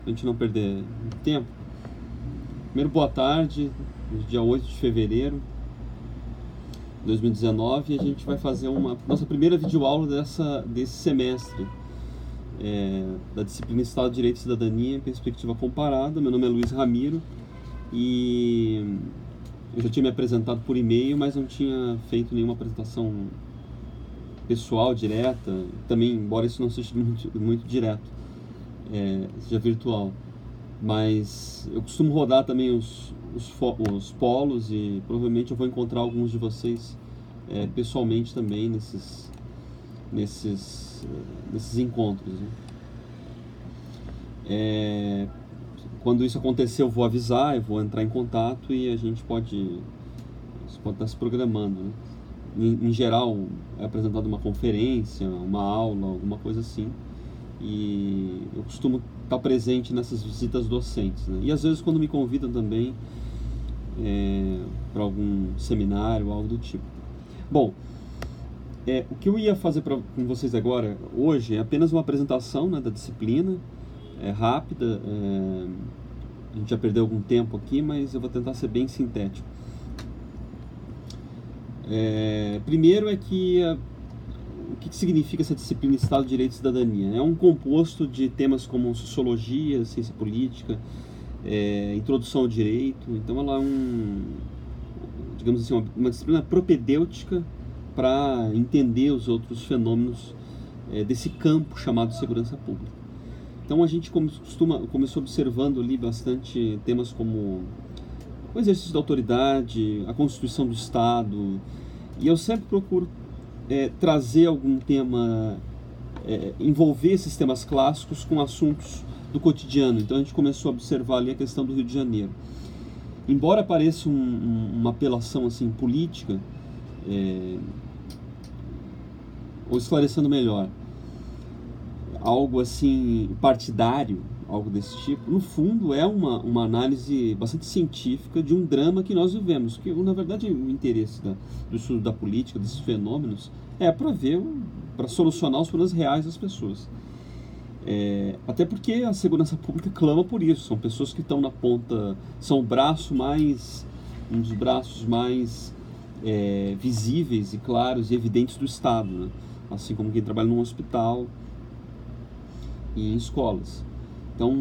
pra gente não perder tempo. Primeiro, boa tarde, dia 8 de fevereiro de 2019, e a gente vai fazer nossa primeira videoaula desse semestre, da disciplina Estado de Direito e Cidadania em Perspectiva Comparada. Meu nome é Luiz Ramiro e eu já tinha me apresentado por e-mail, mas não tinha feito nenhuma apresentação pessoal, direta, também, embora isso não seja muito direto, seja virtual. Mas eu costumo rodar também os polos e provavelmente eu vou encontrar alguns de vocês pessoalmente também nesses encontros, né? Quando isso acontecer eu vou avisar, eu vou entrar em contato e a gente pode estar se programando, né? Em geral é apresentada uma conferência, uma aula, alguma coisa assim, e eu costumo estar presente nessas visitas docentes, né? E às vezes quando me convidam também para algum seminário, algo do tipo. Bom, o que eu ia fazer com vocês agora, hoje, é apenas uma apresentação, né, da disciplina, rápida. A gente já perdeu algum tempo aqui, mas eu vou tentar ser bem sintético. Primeiro o que significa essa disciplina Estado, Direito e Cidadania? É um composto de temas como sociologia, ciência política, introdução ao direito. Então ela é digamos assim, uma disciplina propedêutica para entender os outros fenômenos desse campo chamado segurança pública. Então a gente começou observando ali bastante temas como o exercício da autoridade, a constituição do Estado, e eu sempre procuro trazer algum tema, envolver esses temas clássicos com assuntos do cotidiano. Então a gente começou a observar ali a questão do Rio de Janeiro. Embora pareça uma apelação assim política, ou esclarecendo melhor, algo assim partidário, algo desse tipo, no fundo é uma análise bastante científica de um drama que nós vivemos, que na verdade o interesse do estudo da política, desses fenômenos, é para solucionar os problemas reais das pessoas. Até porque a segurança pública clama por isso, são pessoas que estão na ponta, são um dos braços mais visíveis e claros e evidentes do Estado, né? Assim como quem trabalha num hospital e em escolas. Então,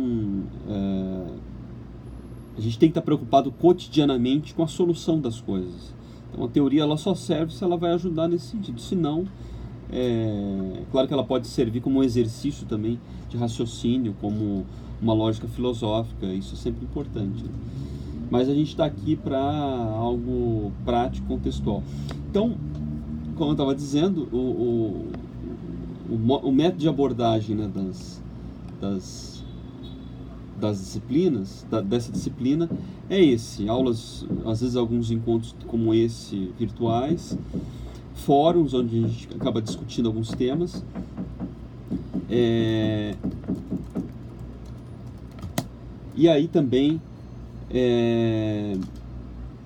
a gente tem que estar preocupado cotidianamente com a solução das coisas. Então, a teoria ela só serve se ela vai ajudar nesse sentido. Se não, claro que ela pode servir como um exercício também de raciocínio, como uma lógica filosófica, isso é sempre importante, né? Mas a gente está aqui para algo prático, contextual. Então, como eu estava dizendo, o método de abordagem, né, das disciplinas, dessa disciplina, é esse. Aulas, às vezes alguns encontros como esse, virtuais, fóruns onde a gente acaba discutindo alguns temas, e aí também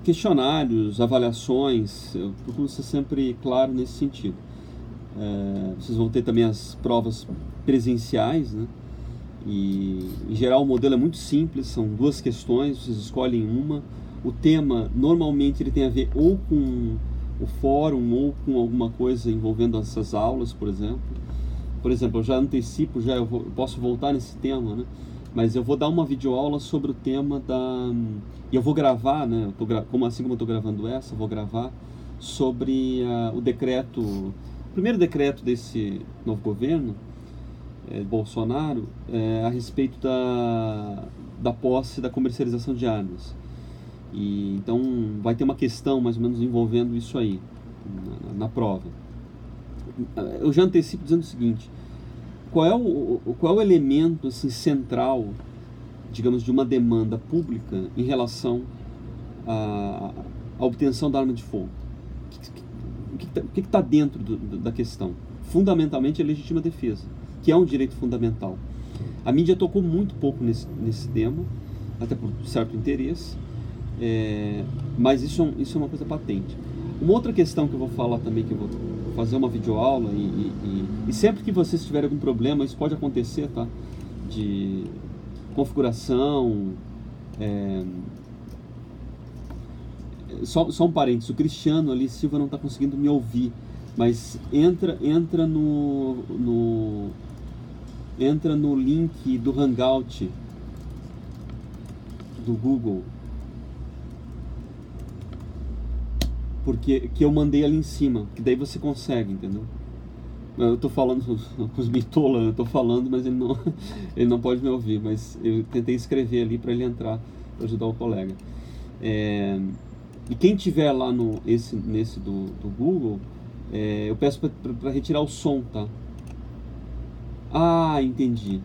questionários, avaliações. Eu procuro ser sempre claro nesse sentido. Vocês vão ter também as provas presenciais, né? E em geral o modelo é muito simples, são 2 questões, vocês escolhem uma. O tema normalmente ele tem a ver ou com o fórum ou com alguma coisa envolvendo essas aulas, por exemplo. Por exemplo, eu já antecipo, eu posso voltar nesse tema, né? Mas eu vou dar uma videoaula sobre o tema e eu vou gravar, né? Assim como eu estou gravando essa, eu vou gravar sobre o primeiro decreto desse novo governo, Bolsonaro, a respeito da posse, da comercialização de armas. E então vai ter uma questão mais ou menos envolvendo isso aí na prova. Eu já antecipo dizendo o seguinte: qual é o elemento assim, central, digamos, de uma demanda pública em relação à obtenção da arma de fogo? O que está dentro da questão? Fundamentalmente a legítima defesa, que é um direito fundamental. A mídia tocou muito pouco nesse tema, até por certo interesse, mas isso é uma coisa patente. Uma outra questão que eu vou falar também, que eu vou fazer uma videoaula, e sempre que vocês tiverem algum problema, isso pode acontecer, tá? configuração. Só um parênteses, o Cristiano ali, Silva, não está conseguindo me ouvir, mas entra no link do Hangout do Google, porque que eu mandei ali em cima, que daí você consegue, entendeu? Eu tô falando com os bitola, eu tô falando, mas ele não pode me ouvir, mas eu tentei escrever ali para ele entrar, para ajudar o colega. E quem tiver lá nesse do Google, eu peço para retirar o som, tá? Ah, entendi.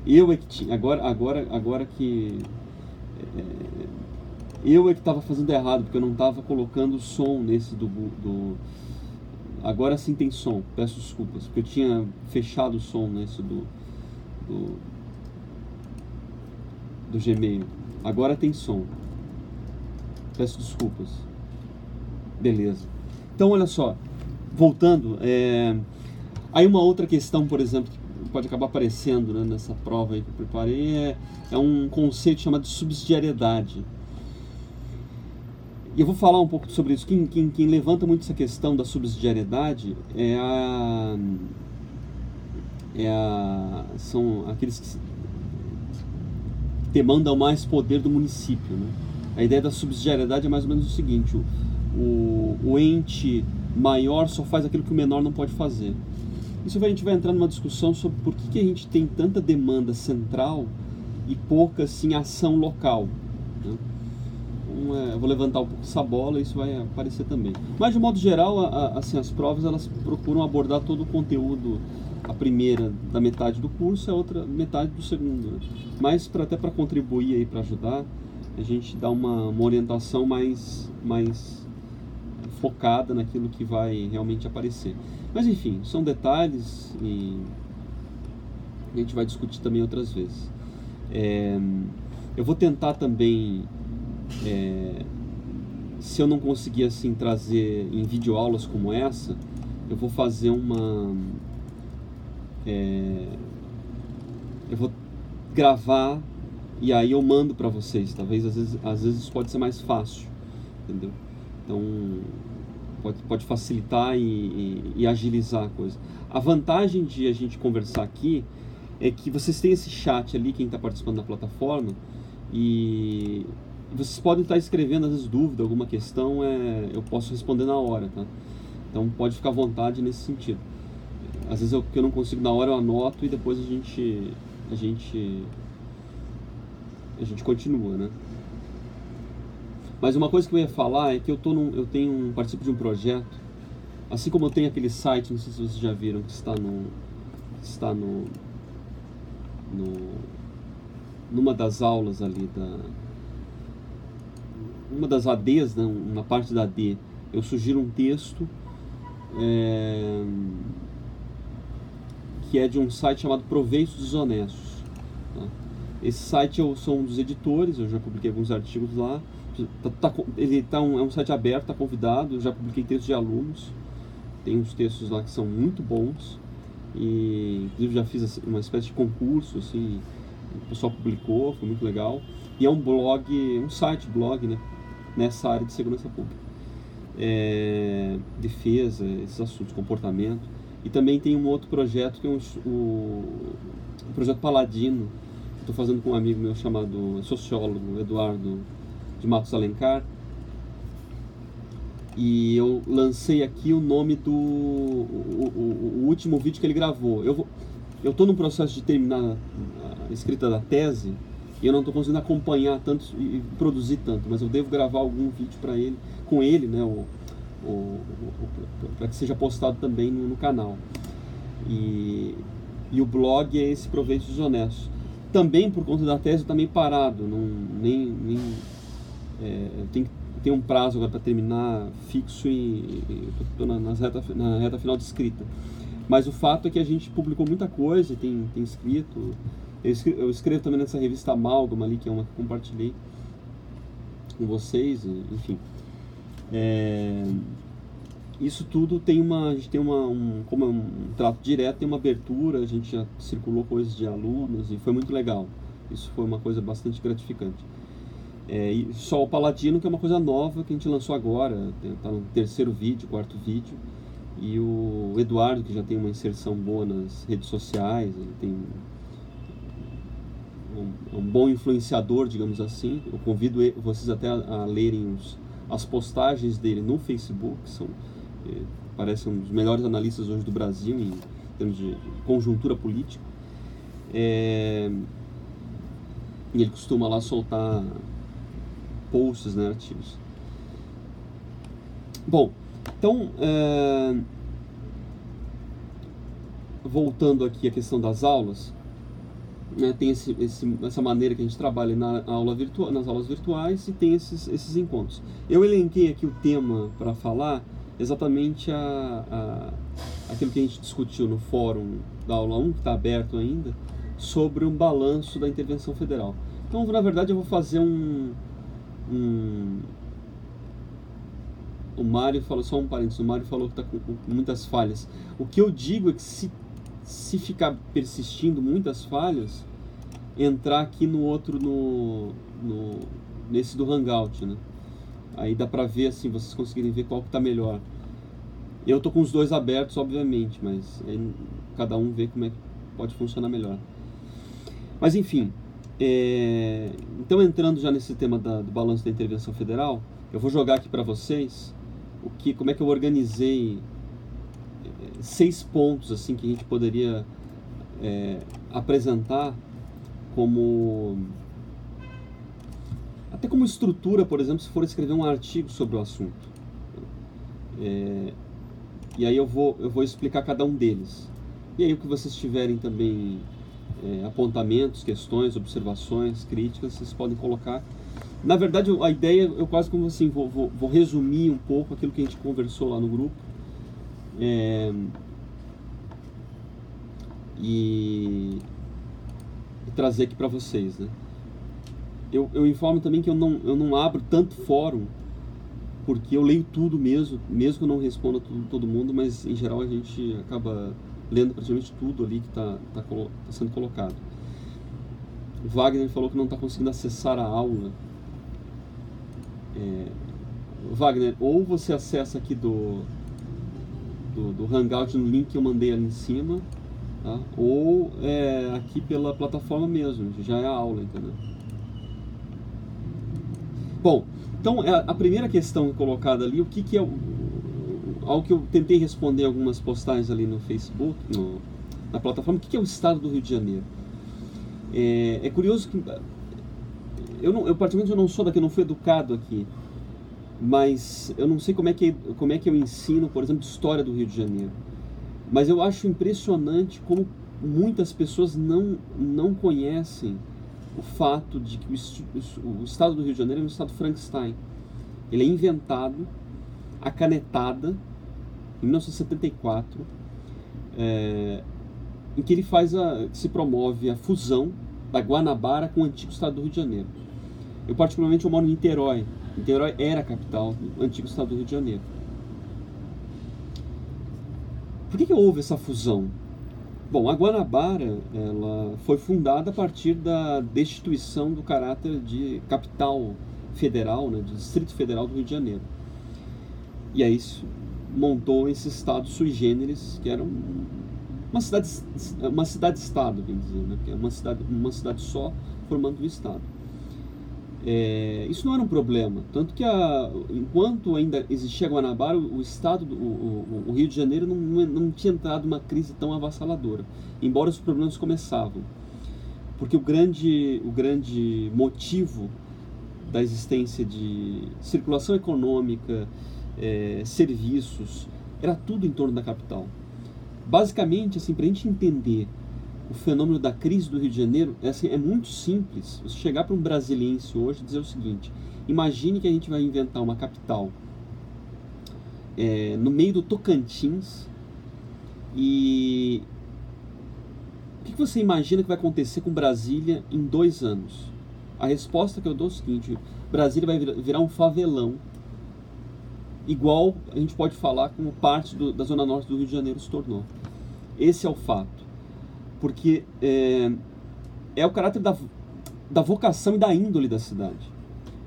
Eu é que tinha, agora que eu é que estava fazendo errado, porque eu não estava colocando o som nesse do. Agora sim tem som, peço desculpas, porque eu tinha fechado o som nesse do Gmail. Agora tem som. Peço desculpas. Beleza. Então, olha só, voltando, aí uma outra questão, por exemplo, que pode acabar aparecendo, né, nessa prova aí que eu preparei, é um conceito chamado de subsidiariedade. E eu vou falar um pouco sobre isso. Quem levanta muito essa questão da subsidiariedade são aqueles que demandam mais poder do município, né? A ideia da subsidiariedade é mais ou menos o seguinte: o ente maior só faz aquilo que o menor não pode fazer. Isso a gente vai entrar numa discussão sobre por que a gente tem tanta demanda central e pouca assim, ação local, né? Eu vou levantar um pouco essa bola e isso vai aparecer também. Mas de modo geral, assim, as provas elas procuram abordar todo o conteúdo, a primeira da metade do curso, a outra metade do segundo, né? Mas até para contribuir aí, para ajudar, a gente dá uma orientação mais focada naquilo que vai realmente aparecer. Mas enfim, são detalhes e a gente vai discutir também outras vezes. Eu vou tentar também, se eu não conseguir assim trazer em videoaulas como essa, eu vou fazer eu vou gravar e aí eu mando para vocês. Talvez às vezes pode ser mais fácil, entendeu? Então pode facilitar e agilizar a coisa. A vantagem de a gente conversar aqui é que vocês têm esse chat ali, quem está participando da plataforma, e vocês podem estar escrevendo às vezes dúvida, alguma questão, eu posso responder na hora, tá? Então pode ficar à vontade nesse sentido. Às vezes que eu não consigo na hora eu anoto e depois a gente continua, né? Mas uma coisa que eu ia falar é que eu participo de um projeto, assim como eu tenho aquele site, não sei se vocês já viram, que está numa das aulas ali uma das ADs, né, uma parte da AD, eu sugiro um texto que é de um site chamado Proveitos Desonestos, tá? Esse site eu sou um dos editores, eu já publiquei alguns artigos lá. É um site aberto, está convidado, eu já publiquei textos de alunos, tem uns textos lá que são muito bons, e inclusive já fiz assim, uma espécie de concurso, assim, o pessoal publicou, foi muito legal, e é um site-blog, né, nessa área de segurança pública, defesa, esses assuntos, comportamento. E também tem um outro projeto que é o projeto Paladino, que estou fazendo com um amigo meu chamado sociólogo Eduardo de Matos Alencar, e eu lancei aqui o nome do o último vídeo que ele gravou. Eu estou no processo de terminar a escrita da tese e eu não estou conseguindo acompanhar tanto e produzir tanto, mas eu devo gravar algum vídeo com ele, né, para que seja postado também no canal. E o blog é esse Proveitos Desonestos. Também por conta da tese eu estou meio parado, tem um prazo agora para terminar fixo e estou na reta final de escrita. Mas o fato é que a gente publicou muita coisa, tem escrito. Eu escrevo também nessa revista Amálgama ali, que é uma que eu compartilhei com vocês, enfim. Isso tudo a gente tem como é um trato direto, tem uma abertura, a gente já circulou coisas de alunos e foi muito legal. Isso foi uma coisa bastante gratificante. E só o Paladino, que é uma coisa nova que a gente lançou agora, está no terceiro vídeo, quarto vídeo, e o Eduardo, que já tem uma inserção boa nas redes sociais, ele tem um bom influenciador, digamos assim. Eu convido vocês até a lerem as postagens dele no Facebook, parece um dos melhores analistas hoje do Brasil em termos de conjuntura política. E ele costuma lá soltar posts, né, artigos. Bom, então, voltando aqui à questão das aulas, né, tem essa maneira que a gente trabalha nas aulas virtuais, e tem esses encontros. Eu elenquei aqui o tema para falar exatamente aquilo que a gente discutiu no fórum da aula 1, que está aberto ainda, sobre um balanço da intervenção federal. Então, na verdade, eu vou fazer o Mário falou, só um parênteses, o Mário falou que está com muitas falhas. O que eu digo é que se ficar persistindo muitas falhas, entrar aqui no outro, nesse do Hangout, né? Aí dá pra ver, assim, vocês conseguirem ver qual que tá melhor. Eu tô com os dois abertos, obviamente, mas aí cada um vê como é que pode funcionar melhor. Mas enfim, então entrando já nesse tema do balanço da intervenção federal, eu vou jogar aqui para vocês como é que eu organizei 6 pontos assim que a gente poderia apresentar até como estrutura, por exemplo, se for escrever um artigo sobre o assunto. E aí eu vou explicar cada um deles. E aí o que vocês tiverem também apontamentos, questões, observações, críticas, vocês podem colocar. Na verdade, a ideia, eu quase como assim, vou resumir um pouco aquilo que a gente conversou lá no grupo. E trazer aqui para vocês, né? Eu informo também que eu não abro tanto fórum, porque eu leio tudo mesmo que eu não responda todo mundo, mas em geral a gente acaba lendo praticamente tudo ali que está sendo colocado. O Wagner falou que não está conseguindo acessar a aula. Wagner, ou você acessa aqui do Hangout no link que eu mandei ali em cima, tá? Ou aqui pela plataforma mesmo, já é a aula, entendeu? Bom, então a primeira questão colocada ali, o que é algo que eu tentei responder em algumas postagens ali no Facebook, na plataforma, o que é o Estado do Rio de Janeiro? É curioso que eu particularmente eu não sou daqui, eu não fui educado aqui, mas eu não sei como é que eu ensino, por exemplo, história do Rio de Janeiro. Mas eu acho impressionante como muitas pessoas não conhecem o fato de que o Estado do Rio de Janeiro é um Estado Frankenstein. Ele é inventado, acanetada, em 1974, em que ele se promove a fusão da Guanabara com o antigo Estado do Rio de Janeiro. Eu particularmente moro em Niterói. Niterói era a capital do antigo Estado do Rio de Janeiro. Por que houve essa fusão? Bom, a Guanabara ela foi fundada a partir da destituição do caráter de capital federal, né, de Distrito Federal do Rio de Janeiro. E aí montou esse estado sui generis, que era uma cidade-estado, bem dizer, né, que é uma cidade só formando um estado. Isso não era um problema, tanto que enquanto ainda existia a Guanabara, o Rio de Janeiro não tinha entrado numa crise tão avassaladora, embora os problemas começavam, porque o grande motivo da existência de circulação econômica, serviços, era tudo em torno da capital. Basicamente, assim, para a gente entender o fenômeno da crise do Rio de Janeiro, é muito simples. Você chegar para um brasiliense hoje e dizer o seguinte: imagine que a gente vai inventar uma capital no meio do Tocantins, e o que você imagina que vai acontecer com Brasília em 2 anos? A resposta que eu dou é o seguinte: Brasília vai virar um favelão, igual a gente pode falar como parte da Zona Norte do Rio de Janeiro se tornou. Esse é o fato. Porque é o caráter da vocação e da índole da cidade.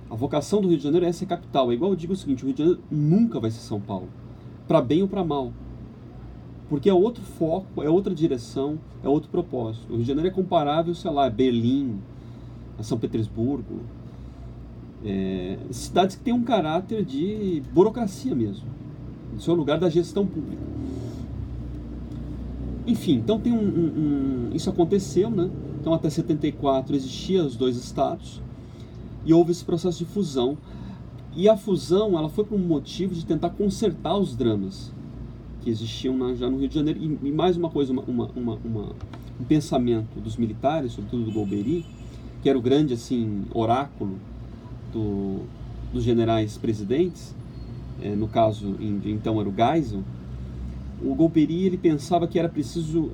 A vocação do Rio de Janeiro é ser capital. É igual eu digo o seguinte, o Rio de Janeiro nunca vai ser São Paulo, para bem ou para mal. Porque é outro foco, é outra direção, é outro propósito. O Rio de Janeiro é comparável, sei lá, a Berlim, a São Petersburgo. Cidades que têm um caráter de burocracia mesmo. Isso é o lugar da gestão pública. Enfim, então tem isso aconteceu, né? Então até 74 existiam os dois estados e houve esse processo de fusão. E a fusão ela foi por um motivo de tentar consertar os dramas que existiam já no Rio de Janeiro. E mais uma coisa, um pensamento dos militares, sobretudo do Golbery, que era o grande assim, oráculo dos generais presidentes, no caso, então era o Geisel. O Golbery ele pensava que era preciso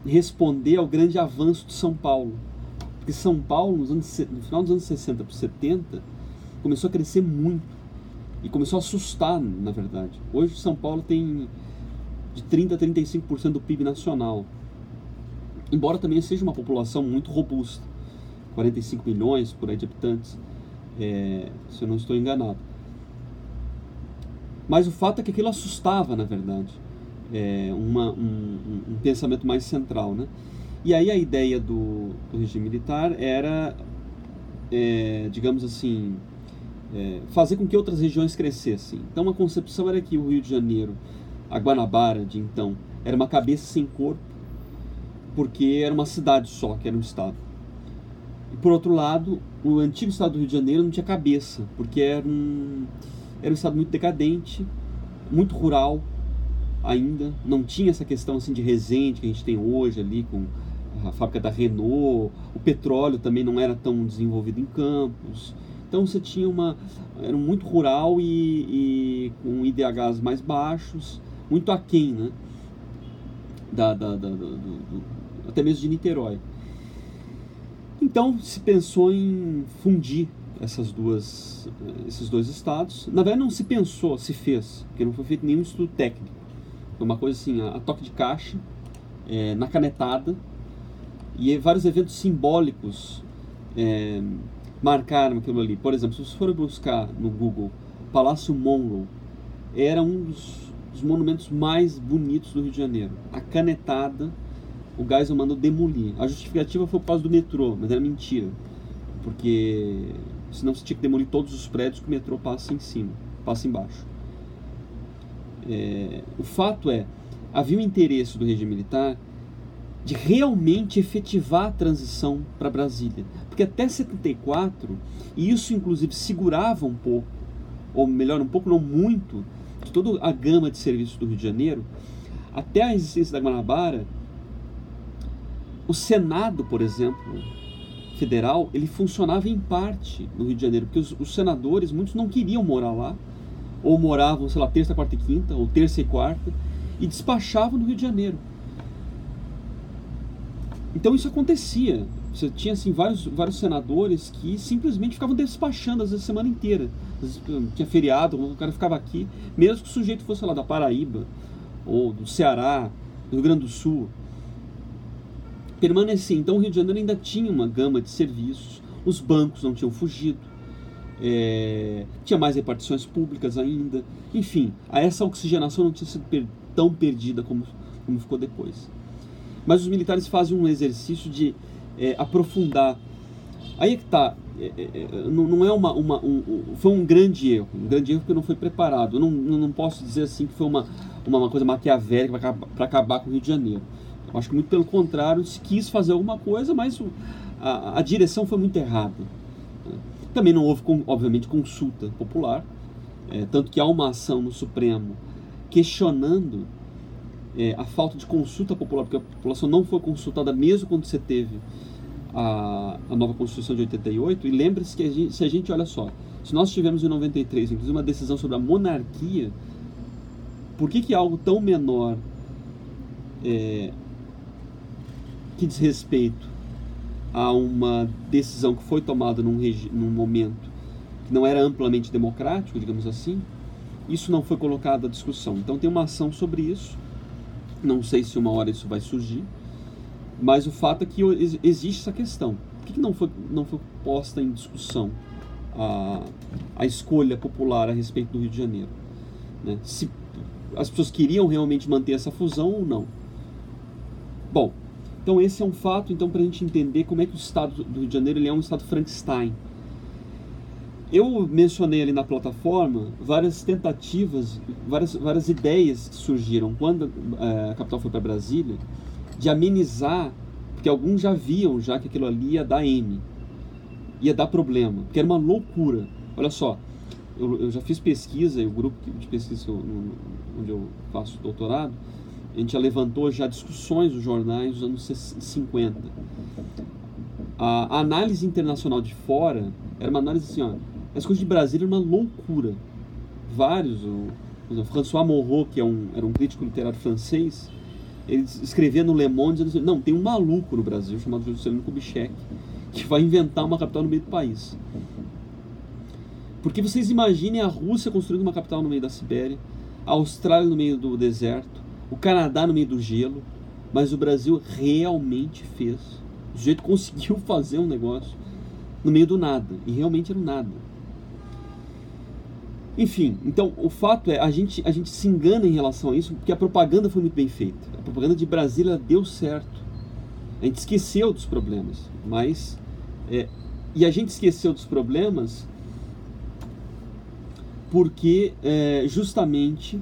responder ao grande avanço de São Paulo. Porque São Paulo, no final dos anos 60 para 70, começou a crescer muito. E começou a assustar, na verdade. Hoje São Paulo tem de 30% a 35% do PIB nacional. Embora também seja uma população muito robusta. 45 milhões por aí de habitantes, se eu não estou enganado. Mas o fato é que aquilo assustava, na verdade. Um pensamento mais central, né? E aí a ideia do regime militar era, digamos assim, fazer com que outras regiões crescessem. Então a concepção era que o Rio de Janeiro, a Guanabara de então, era uma cabeça sem corpo, porque era uma cidade só, que era um estado. E por outro lado, o antigo estado do Rio de Janeiro não tinha cabeça, porque era um estado muito decadente, muito rural ainda, não tinha essa questão assim de Resende que a gente tem hoje ali com a fábrica da Renault, o petróleo também não era tão desenvolvido em Campos. Então você tinha era muito rural e com IDHs mais baixos, muito aquém, né? Até mesmo de Niterói. Então se pensou em fundir esses dois estados. Na verdade não se pensou, se fez, porque não foi feito nenhum estudo técnico. Foi uma coisa assim, a toque de caixa, na canetada, e vários eventos simbólicos marcaram aquilo ali. Por exemplo, se vocês forem buscar no Google Palácio Monroe, era um dos monumentos mais bonitos do Rio de Janeiro. A canetada, o Geisel mandou demolir. A justificativa foi por causa do metrô, mas era mentira, porque senão você tinha que demolir todos os prédios que o metrô passa em cima, passa embaixo. O fato havia um interesse do regime militar de realmente efetivar a transição para Brasília, porque até 74, e isso inclusive segurava um pouco, ou melhor, um pouco não muito, de toda a gama de serviços do Rio de Janeiro, até a existência da Guanabara, o Senado, por exemplo, federal, ele funcionava em parte no Rio de Janeiro, porque os senadores, muitos não queriam morar lá, ou moravam, sei lá, terça, quarta e quinta, ou terça e quarta, e despachavam no Rio de Janeiro. Então isso acontecia. Você tinha assim, vários senadores que simplesmente ficavam despachando às vezes a semana inteira. Às vezes, tinha feriado, o cara ficava aqui, mesmo que o sujeito fosse, sei lá, da Paraíba, ou do Ceará, do Rio Grande do Sul. Permanecia. Então o Rio de Janeiro ainda tinha uma gama de serviços, os bancos não tinham fugido, tinha mais repartições públicas ainda, enfim, essa oxigenação não tinha sido tão perdida como ficou depois. Mas os militares fazem um exercício de aprofundar. Aí é que está, não é foi um grande erro porque não foi preparado. Eu não posso dizer assim que foi uma coisa maquiavélica para acabar com o Rio de Janeiro. Eu acho que muito pelo contrário, se quis fazer alguma coisa, mas a direção foi muito errada. Também não houve, obviamente, consulta popular, tanto que há uma ação no Supremo questionando a falta de consulta popular, porque a população não foi consultada mesmo quando você teve a nova Constituição de 88, e lembre-se que se a gente olha só, se nós tivemos em 93, inclusive uma decisão sobre a monarquia, por que algo tão menor que diz respeito a uma decisão que foi tomada num momento que não era amplamente democrático, digamos assim, isso não foi colocado à discussão. Então tem uma ação sobre isso, não sei se uma hora isso vai surgir, mas o fato é que existe essa questão. Por que não foi posta em discussão a escolha popular a respeito do Rio de Janeiro? Né? Se as pessoas queriam realmente manter essa fusão ou não. Bom, então esse é um fato, então, para a gente entender como é que o estado do Rio de Janeiro ele é um estado Frankenstein. Eu mencionei ali na plataforma várias tentativas, várias ideias que surgiram quando a capital foi para Brasília, de amenizar, porque alguns já viam já que aquilo ali ia dar M, ia dar problema, porque era uma loucura. Olha só, eu já fiz pesquisa, e o grupo de pesquisa onde eu faço doutorado, a gente já levantou já discussões dos jornais dos anos 50. A análise internacional de fora era uma análise assim, ó, as coisas de Brasília eram uma loucura. Vários, por exemplo, François Moreau, que era um crítico literário francês, ele escrevia no Le Monde dizendo assim, não, tem um maluco no Brasil chamado Juscelino Kubitschek que vai inventar uma capital no meio do país. Porque vocês imaginem a Rússia construindo uma capital no meio da Sibéria, a Austrália no meio do deserto, o Canadá no meio do gelo, mas o Brasil realmente fez. O sujeito conseguiu fazer um negócio no meio do nada, e realmente era o nada. Enfim, então o fato é, a gente se engana em relação a isso, porque a propaganda foi muito bem feita. A propaganda de Brasília deu certo. A gente esqueceu dos problemas, mas... e a gente esqueceu dos problemas porque justamente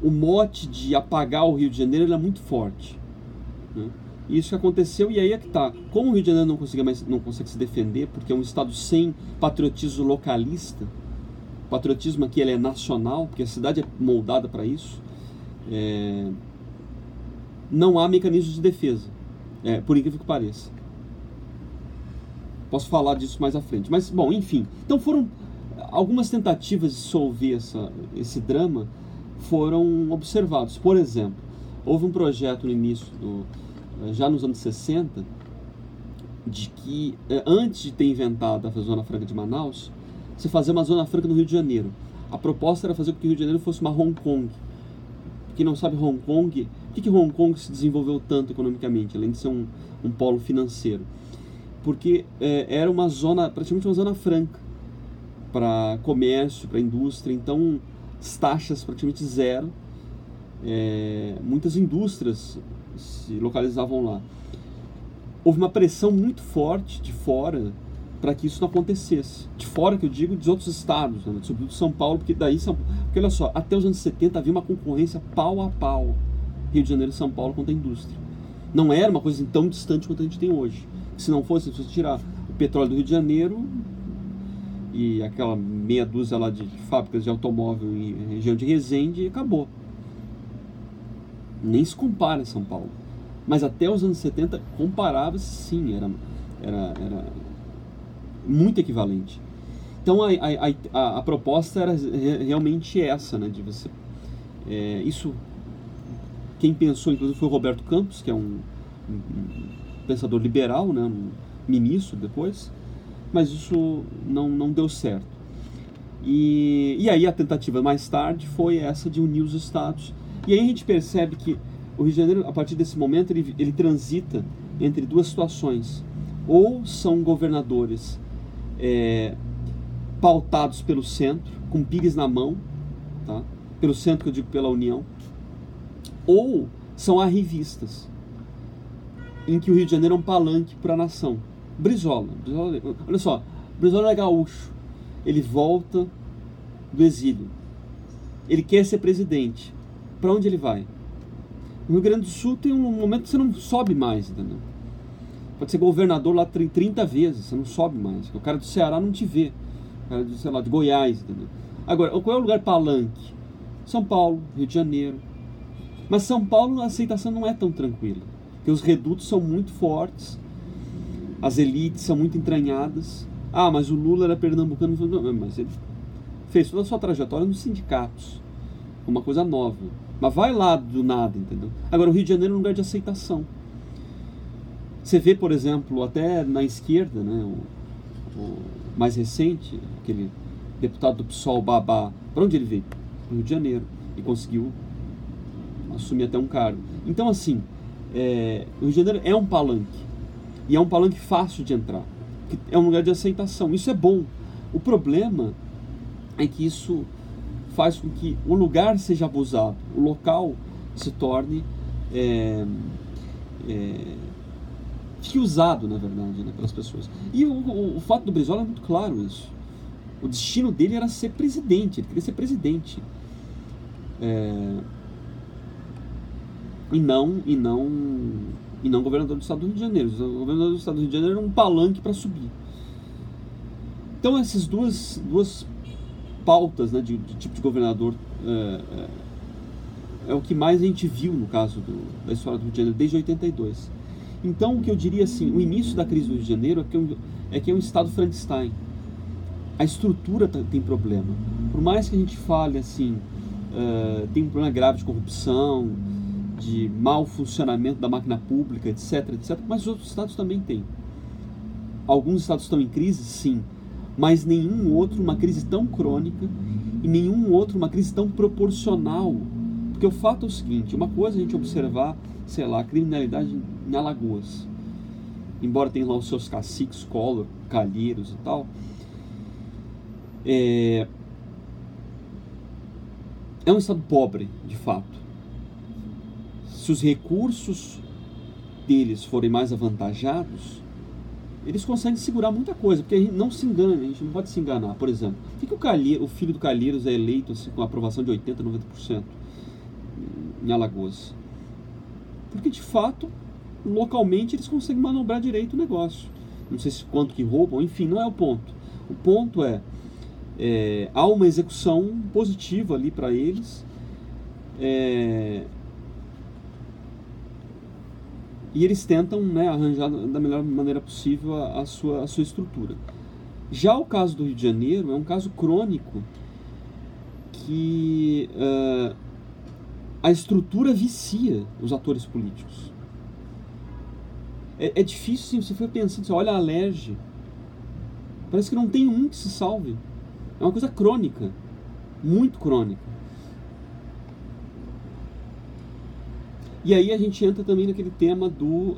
o mote de apagar o Rio de Janeiro era muito forte, né? Isso que aconteceu, e aí é que tá. Como o Rio de Janeiro não consegue se defender, porque é um estado sem patriotismo localista, o patriotismo aqui ele é nacional, porque a cidade é moldada para isso, não há mecanismos de defesa, por incrível que pareça. Posso falar disso mais à frente. Mas, bom, enfim. Então foram algumas tentativas de dissolver esse drama foram observados. Por exemplo, houve um projeto no início, já nos anos 60, de que antes de ter inventado a Zona Franca de Manaus, você fazia uma Zona Franca no Rio de Janeiro. A proposta era fazer com que o Rio de Janeiro fosse uma Hong Kong. Quem não sabe Hong Kong, por que Hong Kong se desenvolveu tanto economicamente, além de ser um polo financeiro? Porque era praticamente uma zona franca para comércio, para indústria, então as taxas praticamente zero, muitas indústrias se localizavam lá. Houve uma pressão muito forte de fora para que isso não acontecesse. De fora, que eu digo, dos outros estados, né? Sobretudo São Paulo, porque porque olha só, até os anos 70 havia uma concorrência pau a pau, Rio de Janeiro e São Paulo, contra a indústria. Não era uma coisa tão distante quanto a gente tem hoje. Se não fosse, se você tirar o petróleo do Rio de Janeiro e aquela meia dúzia lá de fábricas de automóvel em região de Resende, acabou. Nem se compara a São Paulo. Mas até os anos 70 comparava-se, sim, era muito equivalente. Então a proposta era realmente essa, né, de você... isso, quem pensou, inclusive, foi o Roberto Campos, que é um pensador liberal, né, um ministro depois, mas isso não deu certo. E aí a tentativa mais tarde foi essa de unir os estados. E aí a gente percebe que o Rio de Janeiro, a partir desse momento, ele transita entre duas situações. Ou são governadores pautados pelo centro, com pires na mão, tá? Pelo centro que eu digo pela União, ou são arrivistas, em que o Rio de Janeiro é um palanque para a nação. Brizola, olha só, Brizola é gaúcho, ele volta do exílio, ele quer ser presidente. Para onde ele vai? No Rio Grande do Sul tem um momento que você não sobe mais, entendeu? Pode ser governador lá 30 vezes, você não sobe mais. O cara do Ceará não te vê. O cara do, sei lá, de Goiás, entendeu? Agora, qual é o lugar palanque? São Paulo, Rio de Janeiro. Mas São Paulo a aceitação não é tão tranquila, porque os redutos são muito fortes, as elites são muito entranhadas. Ah, mas o Lula era pernambucano. Não, mas ele fez toda a sua trajetória nos sindicatos, uma coisa nova. Mas vai lá do nada, entendeu? Agora, o Rio de Janeiro é um lugar de aceitação. Você vê, por exemplo, até na esquerda, né, o mais recente, aquele deputado do PSOL, Babá, para onde ele veio? Para o Rio de Janeiro. E conseguiu assumir até um cargo. Então, assim, o Rio de Janeiro é um palanque. E é um palanque fácil de entrar, é um lugar de aceitação. Isso é bom. O problema é que isso faz com que o lugar seja abusado, o local se torne fique usado, na verdade, né, pelas pessoas. E o fato do Brizola é muito claro isso. O destino dele era ser presidente, ele queria ser presidente. E não governador do estado do Rio de Janeiro. O governador do estado do Rio de Janeiro era um palanque para subir. Então essas duas pautas, né, de tipo de governador é o que mais a gente viu no caso da história do Rio de Janeiro desde 82. Então, o que eu diria assim, o início da crise do Rio de Janeiro é que é um estado Frankenstein. A estrutura tem problema. Por mais que a gente fale assim, tem um problema grave de corrupção, de mau funcionamento da máquina pública, etc, etc, mas os outros estados também têm. Alguns estados estão em crise, sim, mas nenhum outro uma crise tão crônica e nenhum outro uma crise tão proporcional. Porque o fato é o seguinte, uma coisa é a gente observar, sei lá, a criminalidade em Alagoas, embora tenha lá os seus caciques, Collor, Calheiros e tal, é um estado pobre, de fato. Se os recursos deles forem mais avantajados, eles conseguem segurar muita coisa, porque a gente não se engana, a gente não pode se enganar. Por exemplo, por que o filho do Calheiros é eleito assim, com aprovação de 80%, 90% em Alagoas? Porque, de fato, localmente eles conseguem manobrar direito o negócio. Não sei se quanto que roubam, enfim, não é o ponto. O ponto há uma execução positiva ali para eles, e eles tentam, né, arranjar da melhor maneira possível a sua estrutura. Já o caso do Rio de Janeiro é um caso crônico que a estrutura vicia os atores políticos. É difícil, sim, você foi pensando, você olha a Alerj, parece que não tem um que se salve. É uma coisa crônica, muito crônica. E aí a gente entra também naquele tema do...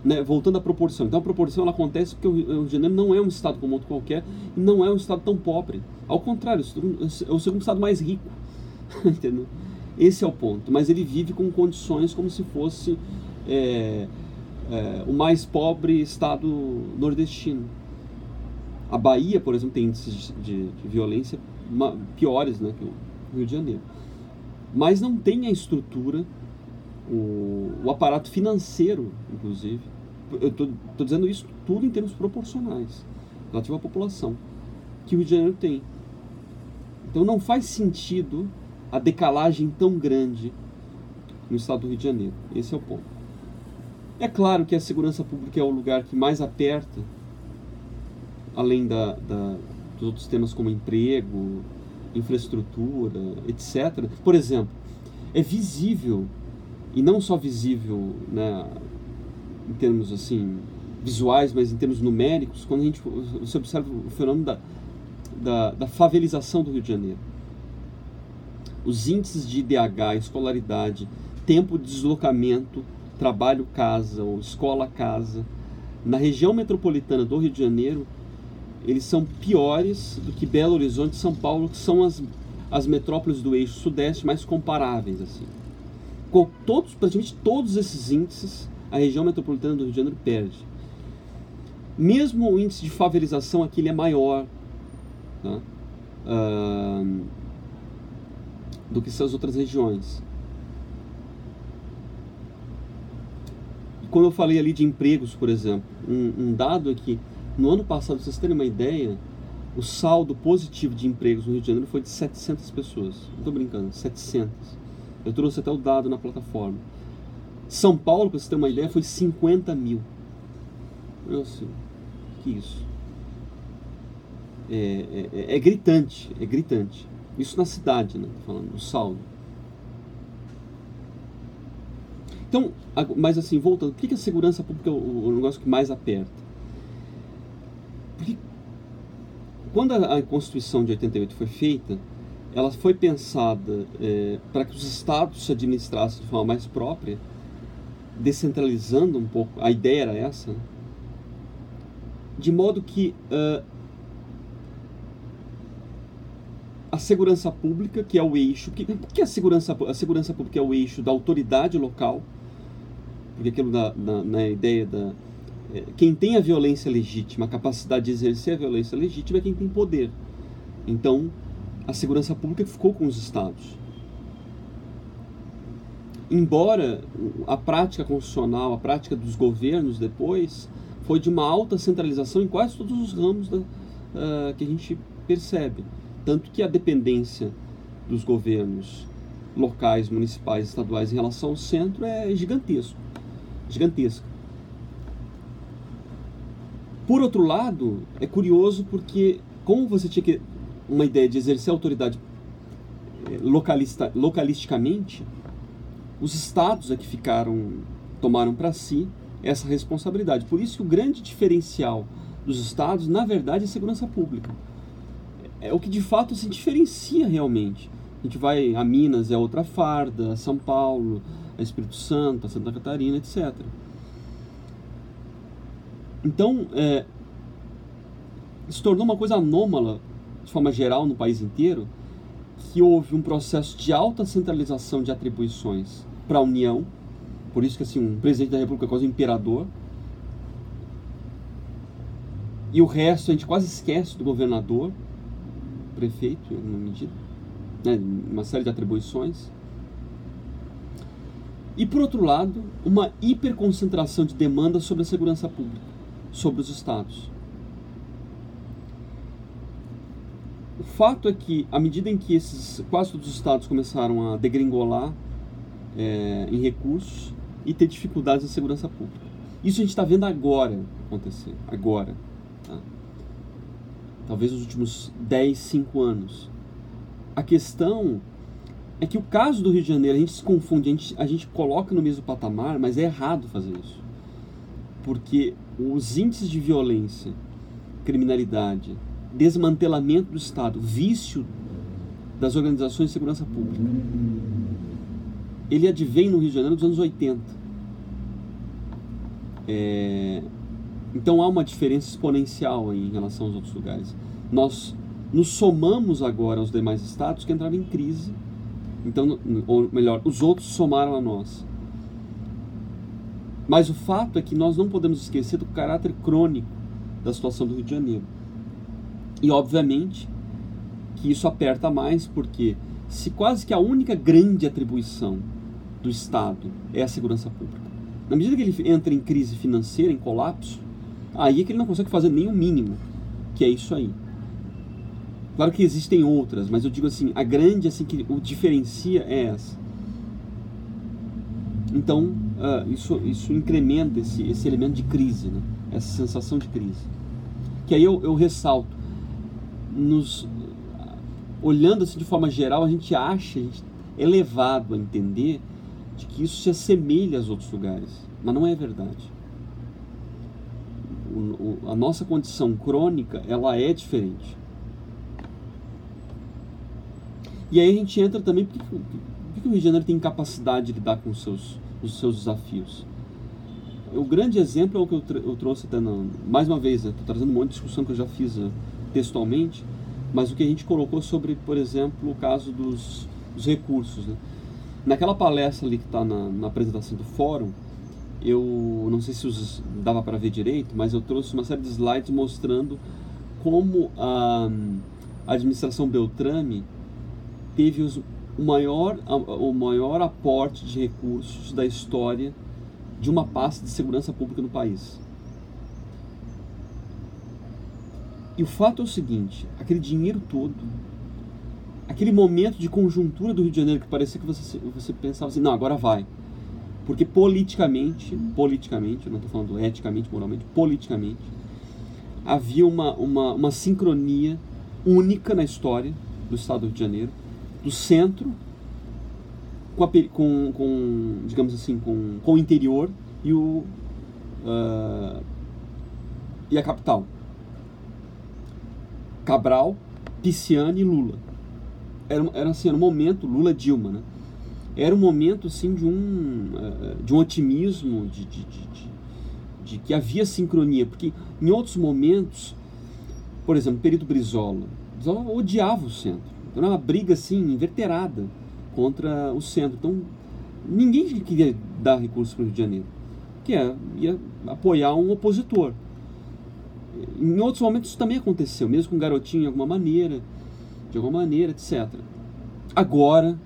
né, voltando à proporção. Então a proporção ela acontece porque o Rio de Janeiro não é um estado como outro qualquer e não é um estado tão pobre. Ao contrário, é o segundo estado mais rico. Entendeu? Esse é o ponto. Mas ele vive com condições como se fosse o mais pobre estado nordestino. A Bahia, por exemplo, tem índices de violência piores, né, que o Rio de Janeiro. Mas não tem a estrutura, o aparato financeiro, inclusive. Eu estou dizendo isso tudo em termos proporcionais, relativo à população, que o Rio de Janeiro tem. Então não faz sentido a decalagem tão grande no estado do Rio de Janeiro. Esse é o ponto. É claro que a segurança pública é o lugar que mais aperta, além dos outros temas como emprego, infraestrutura, etc. Por exemplo, é visível, e não só visível, né, em termos assim, visuais, mas em termos numéricos, quando você observa o fenômeno da favelização do Rio de Janeiro. Os índices de IDH, escolaridade, tempo de deslocamento, trabalho-casa ou escola-casa, na região metropolitana do Rio de Janeiro, eles são piores do que Belo Horizonte e São Paulo, que são as metrópoles do eixo sudeste mais comparáveis. Assim. Praticamente todos esses índices, a região metropolitana do Rio de Janeiro perde. Mesmo o índice de favelização aqui ele é maior, tá? Do que essas outras regiões. E quando eu falei ali de empregos, por exemplo, um dado é que no ano passado, pra vocês terem uma ideia, o saldo positivo de empregos no Rio de Janeiro foi de 700 pessoas. Não estou brincando, 700. Eu trouxe até o dado na plataforma. São Paulo, para vocês terem uma ideia, foi 50 mil. Nossa, que isso? É gritante, é gritante. Isso na cidade, né? Tô falando, o saldo. Então, mas assim, voltando, por que a segurança pública é o negócio que mais aperta? Porque quando a Constituição de 88 foi feita, ela foi pensada para que os estados se administrassem de forma mais própria descentralizando um pouco, a ideia era essa, né? De modo que a segurança pública, que é o eixo, porque a segurança pública é o eixo da autoridade local, porque aquilo na ideia quem tem a violência legítima, a capacidade de exercer a violência legítima é quem tem poder. Então, a segurança pública ficou com os estados. Embora a prática constitucional, a prática dos governos depois, foi de uma alta centralização em quase todos os ramos que a gente percebe. Tanto que a dependência dos governos locais, municipais, estaduais em relação ao centro é gigantesca. Por outro lado, é curioso porque, como você tinha uma ideia de exercer a autoridade localisticamente, os estados é que tomaram para si essa responsabilidade. Por isso que o grande diferencial dos estados, na verdade, é a segurança pública. É o que de fato se diferencia realmente. A gente vai a Minas, é outra farda, a São Paulo, a Espírito Santo, a Santa Catarina, etc. Então, se tornou uma coisa anômala, de forma geral, no país inteiro, que houve um processo de alta centralização de atribuições para a União. Por isso que assim, um presidente da República é quase um imperador. E o resto a gente quase esquece do governador, prefeito, em alguma medida, né, uma série de atribuições. E, por outro lado, uma hiperconcentração de demanda sobre a segurança pública, sobre os estados. O fato é que, à medida em que quase todos os estados começaram a degringolar em recursos e ter dificuldades na segurança pública. Isso a gente está vendo agora acontecer, agora. Tá? Talvez nos últimos 10, 5 anos. A questão é que o caso do Rio de Janeiro, a gente se confunde, a gente coloca no mesmo patamar, mas é errado fazer isso. Porque os índices de violência, criminalidade, desmantelamento do Estado, vício das organizações de segurança pública, ele advém no Rio de Janeiro dos anos 80. Então há uma diferença exponencial em relação aos outros lugares. Nós nos somamos agora aos demais estados que entraram em crise. Então, ou melhor, os outros somaram a nós. Mas o fato é que nós não podemos esquecer do caráter crônico da situação do Rio de Janeiro. E, obviamente, que isso aperta mais, porque se quase que a única grande atribuição do Estado é a segurança pública, na medida que ele entra em crise financeira, em colapso, aí é que ele não consegue fazer nem o mínimo, que é isso aí. Claro que existem outras, mas eu digo assim, a grande assim que o diferencia é essa. Então, isso incrementa esse elemento de crise, né? Essa sensação de crise. Que aí eu ressalto, olhando assim de forma geral, a gente é levado a entender de que isso se assemelha aos outros lugares, mas não é verdade. A nossa condição crônica, ela é diferente. E aí a gente entra também, por que o Rio de Janeiro tem capacidade de lidar com os seus desafios? O grande exemplo é o que eu trouxe até, mais uma vez, estou trazendo um monte de discussão que eu já fiz textualmente, mas o que a gente colocou sobre, por exemplo, o caso dos recursos, né? Naquela palestra ali que está na apresentação do fórum, eu não sei se dava para ver direito, mas eu trouxe uma série de slides mostrando como a administração Beltrame teve o maior aporte de recursos da história de uma pasta de segurança pública no país. E o fato é o seguinte, aquele dinheiro todo, aquele momento de conjuntura do Rio de Janeiro que parecia que você pensava assim, não, agora vai. Porque politicamente, eu não estou falando eticamente, moralmente, politicamente, havia uma sincronia única na história do Estado do Rio de Janeiro, do centro com digamos assim, com o interior e a capital. Cabral, Pisciani e Lula. Era um momento, Lula-Dilma, né? era um momento assim de um otimismo, de que havia sincronia, porque em outros momentos, por exemplo, no período Brizola odiava o centro, era uma briga assim inveterada contra o centro, então ninguém queria dar recursos para o Rio de Janeiro, que ia apoiar um opositor. Em outros momentos isso também aconteceu, mesmo com o Garotinho de alguma maneira, etc. Agora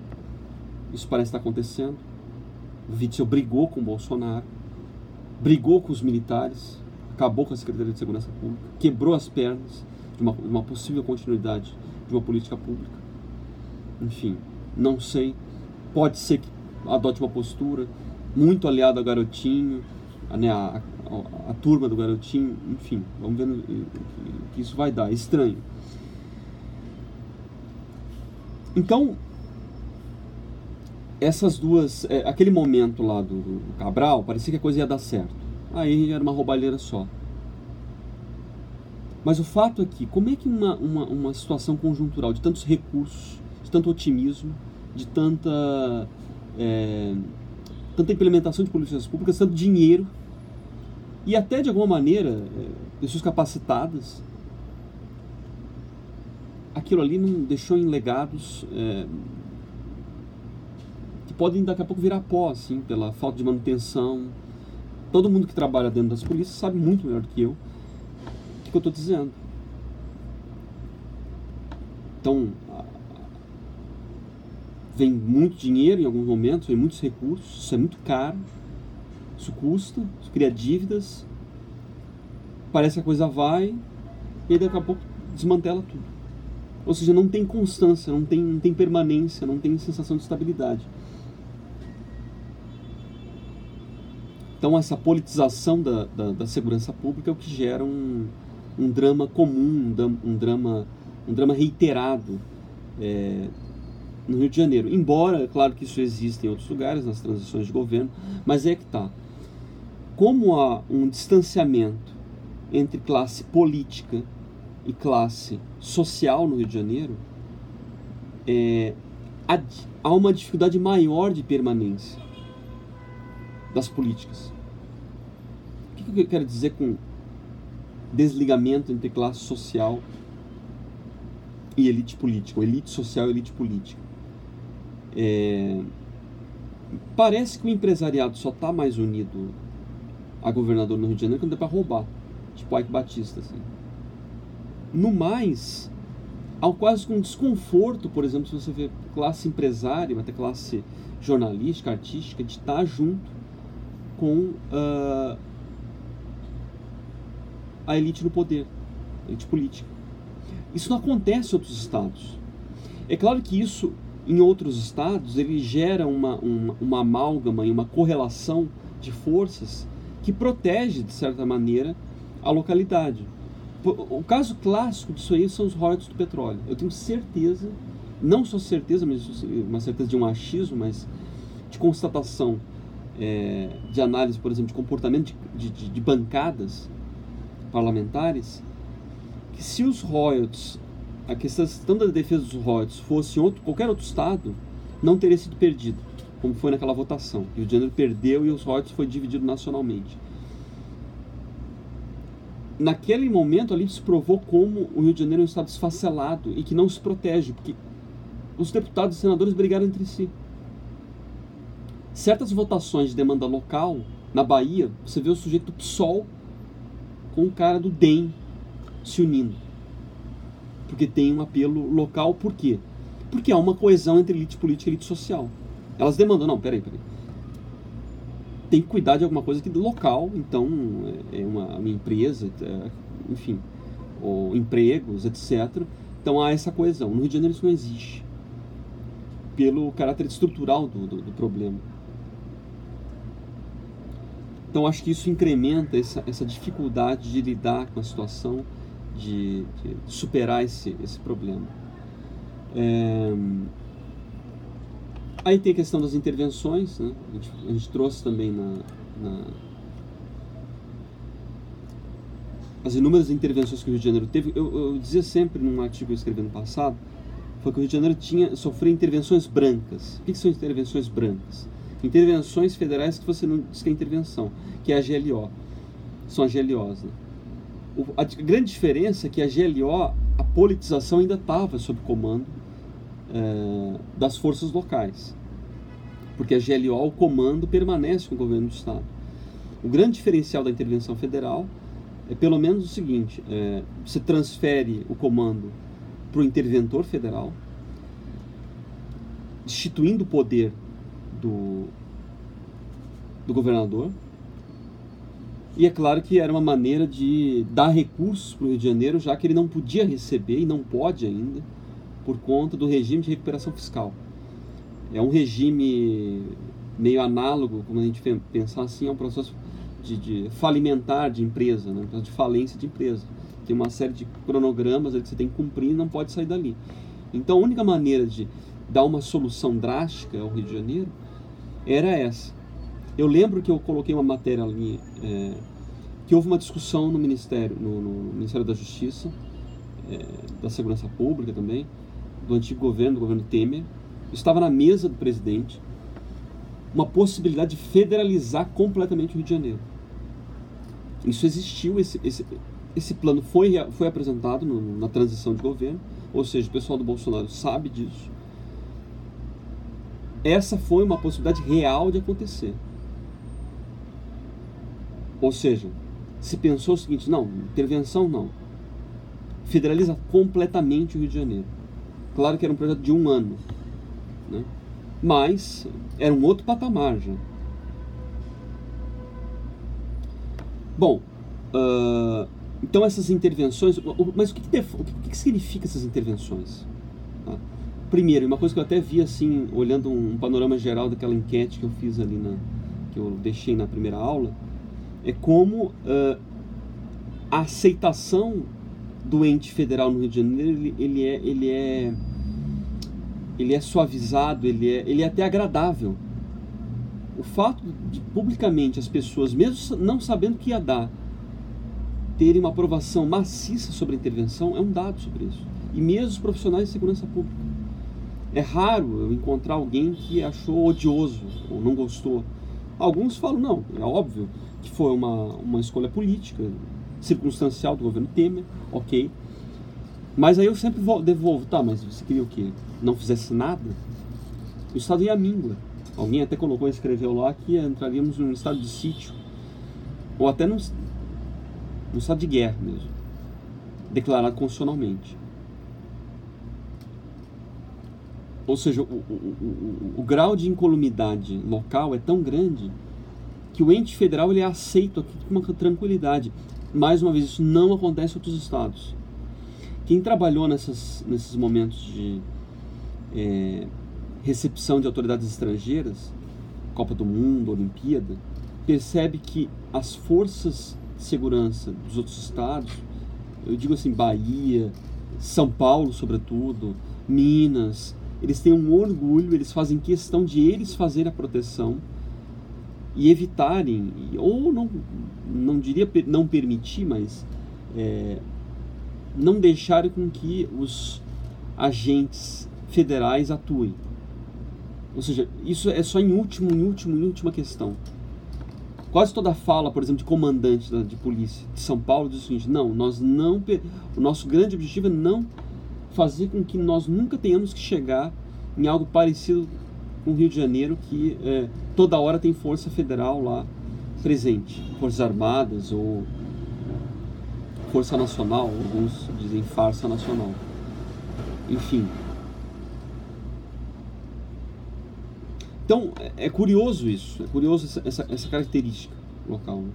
isso parece estar acontecendo. O Witzel brigou com o Bolsonaro, brigou com os militares, acabou com a Secretaria de Segurança Pública, quebrou as pernas de uma possível continuidade de uma política pública. Enfim, não sei. Pode ser que adote uma postura muito aliada ao Garotinho, a turma do Garotinho. Enfim, vamos ver o que isso vai dar. É estranho. Então, essas duas, aquele momento lá do Cabral, parecia que a coisa ia dar certo. Aí era uma roubalheira só. Mas o fato é que, como é que uma situação conjuntural de tantos recursos, de tanto otimismo, de tanta implementação de políticas públicas, tanto dinheiro, e até de alguma maneira, pessoas capacitadas, aquilo ali não deixou em legados que podem daqui a pouco virar pó, assim, pela falta de manutenção. Todo mundo que trabalha dentro das polícias sabe muito melhor do que eu o que eu estou dizendo. Então, vem muito dinheiro em alguns momentos, vem muitos recursos, isso é muito caro, isso custa, isso cria dívidas, parece que a coisa vai, e aí daqui a pouco desmantela tudo. Ou seja, não tem constância, não tem permanência, não tem sensação de estabilidade. Então essa politização da segurança pública é o que gera um drama comum, um drama reiterado no Rio de Janeiro. Embora, é claro que isso existe em outros lugares, nas transições de governo, mas é que tá. Como há um distanciamento entre classe política e classe social no Rio de Janeiro, há uma dificuldade maior de permanência das políticas. O que eu quero dizer com desligamento entre classe social e elite política, ou elite social e elite política? Parece que o empresariado só está mais unido a governador no Rio de Janeiro quando é para roubar, tipo Ike Batista, assim. No mais, há quase um desconforto, por exemplo, se você vê classe empresária, até classe jornalística, artística, de estar junto com a elite no poder, a elite política. Isso não acontece em outros estados. É claro que isso, em outros estados, ele gera uma amálgama e uma correlação de forças que protege, de certa maneira, a localidade. O caso clássico disso aí são os royalties do petróleo. Eu tenho certeza, não só certeza, mas uma certeza de um achismo, mas de constatação, de análise, por exemplo, de comportamento de bancadas parlamentares, que se os royalties, a questão da defesa dos royalties fosse em qualquer outro estado, não teria sido perdido, como foi naquela votação. O Rio de Janeiro perdeu e os royalties foi dividido nacionalmente. Naquele momento ali se provou como o Rio de Janeiro é um estado esfacelado e que não se protege, porque os deputados e senadores brigaram entre si. Certas votações de demanda local, na Bahia, você vê o sujeito do PSOL com o cara do DEM se unindo. Porque tem um apelo local. Por quê? Porque há uma coesão entre elite política e elite social. Elas demandam, não, peraí. Tem que cuidar de alguma coisa aqui do local, então é uma empresa, enfim, ou empregos, etc. Então há essa coesão. No Rio de Janeiro isso não existe, pelo caráter estrutural do problema. Então acho que isso incrementa essa dificuldade de lidar com a situação, de superar esse problema. Aí tem a questão das intervenções, né? A gente trouxe também as inúmeras intervenções que o Rio de Janeiro teve. Eu dizia sempre num artigo que eu escrevi no passado foi que o Rio de Janeiro sofreu intervenções brancas. O que são intervenções brancas? Intervenções federais que você não diz que é intervenção, que é a GLO. São as GLOs, né? A grande diferença é que a GLO, a politização ainda estava sob comando das forças locais. Porque a GLO, o comando, permanece com o governo do Estado. O grande diferencial da intervenção federal é pelo menos o seguinte: você transfere o comando para o interventor federal, destituindo o poder do governador. E é claro que era uma maneira de dar recursos para o Rio de Janeiro, já que ele não podia receber e não pode ainda, por conta do regime de recuperação fiscal. É um regime meio análogo, como a gente pensar assim, é um processo de falimentar de empresa, né? De falência de empresa. Tem uma série de cronogramas que você tem que cumprir e não pode sair dali. Então a única maneira de dar uma solução drástica ao Rio de Janeiro era essa. Eu lembro que eu coloquei uma matéria ali, que houve uma discussão no Ministério da Justiça, da Segurança Pública também, do antigo governo, do governo Temer. Estava na mesa do presidente uma possibilidade de federalizar completamente o Rio de Janeiro. Isso existiu, esse plano foi apresentado na transição de governo, ou seja, o pessoal do Bolsonaro sabe disso. Essa foi uma possibilidade real de acontecer. Ou seja, se pensou o seguinte: não, intervenção não, federaliza completamente o Rio de Janeiro. Claro que era um projeto de 1 ano, né? Mas era um outro patamar já. Bom, então essas intervenções, mas o que significa essas intervenções? Tá? Primeiro, uma coisa que eu até vi assim, olhando um panorama geral daquela enquete que eu fiz ali, que eu deixei na primeira aula, é como a aceitação do ente federal no Rio de Janeiro, ele é suavizado, ele é até agradável. O fato de publicamente as pessoas, mesmo não sabendo o que ia dar, terem uma aprovação maciça sobre a intervenção é um dado sobre isso. E mesmo os profissionais de segurança pública. É raro eu encontrar alguém que achou odioso ou não gostou. Alguns falam, não, é óbvio que foi uma escolha política, circunstancial do governo Temer, ok. Mas aí eu sempre devolvo, tá, mas você queria o quê? Não fizesse nada? O Estado ia à míngua. Alguém até escreveu lá que entraríamos num estado de sítio, ou até num estado de guerra mesmo, declarado constitucionalmente. Ou seja, o grau de incolumidade local é tão grande que o ente federal ele é aceito aqui com uma tranquilidade. Mais uma vez, isso não acontece em outros estados. Quem trabalhou nesses momentos de recepção de autoridades estrangeiras, Copa do Mundo, Olimpíada, percebe que as forças de segurança dos outros estados, eu digo assim, Bahia, São Paulo sobretudo, Minas, eles têm um orgulho, eles fazem questão de eles fazerem a proteção e evitarem, ou não diria não permitir, mas não deixarem com que os agentes federais atuem. Ou seja, isso é só em última questão. Quase toda fala, por exemplo, de comandante de polícia de São Paulo diz o seguinte: não, o nosso grande objetivo é não fazer com que nós nunca tenhamos que chegar em algo parecido com o Rio de Janeiro, que toda hora tem força federal lá presente, Forças Armadas ou Força Nacional, alguns dizem Farsa Nacional. Enfim. Então, é curioso isso, é curioso essa característica local. Né?